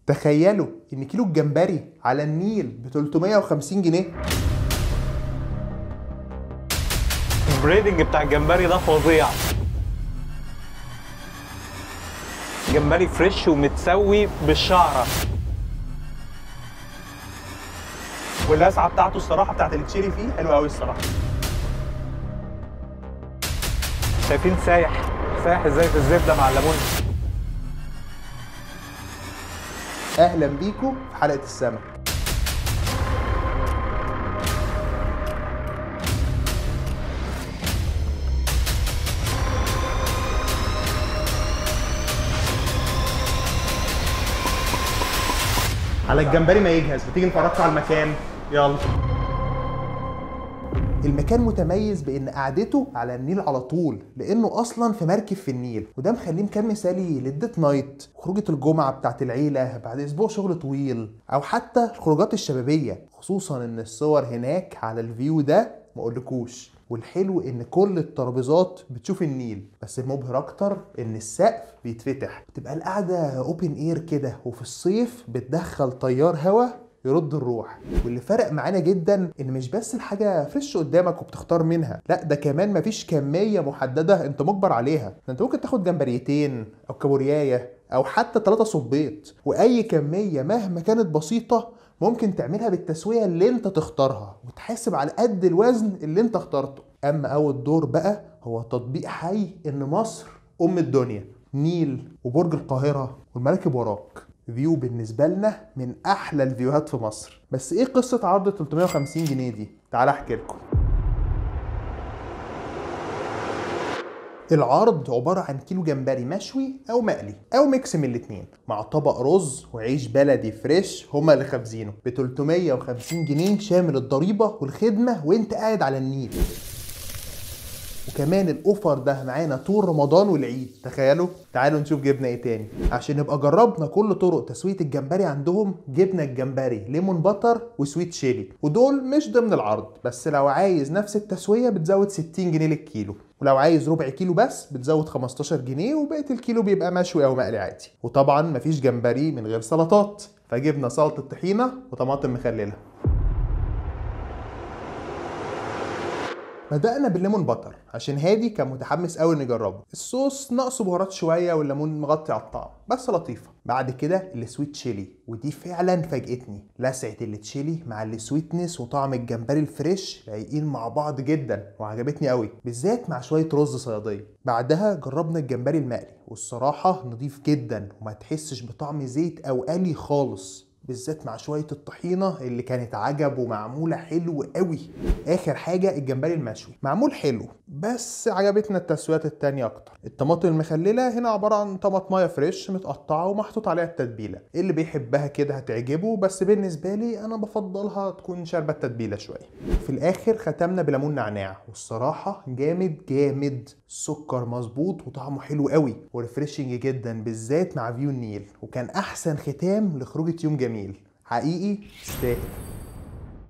تخيلوا ان كيلو الجمبري على النيل ب 350 جنيه. البريدنج بتاع الجمبري ده فظيع. جمبري فريش ومتسوي بالشعره، واللسعه بتاعته الصراحه بتاعت التشيلي فيه حلوه قوي الصراحه. شايفين سايح ازاي في الزبده مع الليمون. اهلا بيكم في حلقه السمك. على الجمبري ما يجهز بتيجي نفرجكم على المكان. يلا. المكان متميز بان قعدته على النيل على طول، لانه اصلا في مركب في النيل، وده مخليه مكان مثالي للديت نايت، خروجه الجمعه بتاعت العيله بعد اسبوع شغل طويل، او حتى الخروجات الشبابيه، خصوصا ان الصور هناك على الفيو ده ما اقولكوش. والحلو ان كل الترابيزات بتشوف النيل، بس المبهر اكتر ان السقف بيتفتح، بتبقى القعده اوبن اير كده، وفي الصيف بتدخل تيار هوا يرد الروح. واللي فرق معانا جدا ان مش بس الحاجه فريش قدامك وبتختار منها، لا ده كمان مفيش كميه محدده انت مجبر عليها، ده انت ممكن تاخد جمبريتين او كابوريايه او حتى 3 صبيط، واي كميه مهما كانت بسيطه ممكن تعملها بالتسويه اللي انت تختارها، وتحاسب على قد الوزن اللي انت اخترته. اما اول دور بقى هو تطبيق حي ان مصر ام الدنيا، نيل وبرج القاهره والمراكب وراك. فيو بالنسبة لنا من أحلى الفيوهات في مصر. بس إيه قصة عرض 350 جنيه دي؟ تعال أحكي لكم. العرض عبارة عن كيلو جمبري مشوي أو مقلي أو ميكس من الاتنين، مع طبق رز وعيش بلدي فريش هما اللي خابزينه، ب 350 جنيه شامل الضريبة والخدمة وأنت قاعد على النيل. وكمان الاوفر ده معانا طول رمضان والعيد. تخيلوا. تعالوا نشوف جبنا ايه تاني. عشان نبقى جربنا كل طرق تسويه الجمبري عندهم، جبنا الجمبري ليمون باتر وسويت شيلي، ودول مش ضمن العرض، بس لو عايز نفس التسويه بتزود 60 جنيه للكيلو، ولو عايز ربع كيلو بس بتزود 15 جنيه، وبقيه الكيلو بيبقى مشوي او مقلي عادي. وطبعا مفيش جمبري من غير سلطات، فجبنا سلطه طحينه وطماطم مخلله. بدأنا بالليمون باتر عشان هادي كان متحمس قوي نجربه. الصوص ناقصه بهارات شويه والليمون مغطي على الطعم، بس لطيفه. بعد كده السويت شيلي، ودي فعلا فاجئتني. لسعه التشيلي مع السويتنس وطعم الجمبري الفريش لايقين مع بعض جدا، وعجبتني قوي بالذات مع شويه رز صياديه. بعدها جربنا الجمبري المقلي، والصراحه نضيف جدا وما تحسش بطعم زيت او قلي خالص، بالذات مع شويه الطحينه اللي كانت عجب ومعموله حلو قوي. اخر حاجه الجمبري المشوي معمول حلو، بس عجبتنا التسويات التانية اكتر. الطماطم المخلله هنا عباره عن طماطمايه فريش متقطعه ومحطوط عليها التتبيله، اللي بيحبها كده هتعجبه، بس بالنسبه لي انا بفضلها تكون شاربه التتبيله شويه. في الاخر ختمنا بليمون نعناع، والصراحه جامد جامد. السكر مظبوط وطعمه حلو قوي وريفريشنج جدا، بالذات مع فيو النيل، وكان احسن ختام لخروجه يوم جميل. حقيقي تستاهل.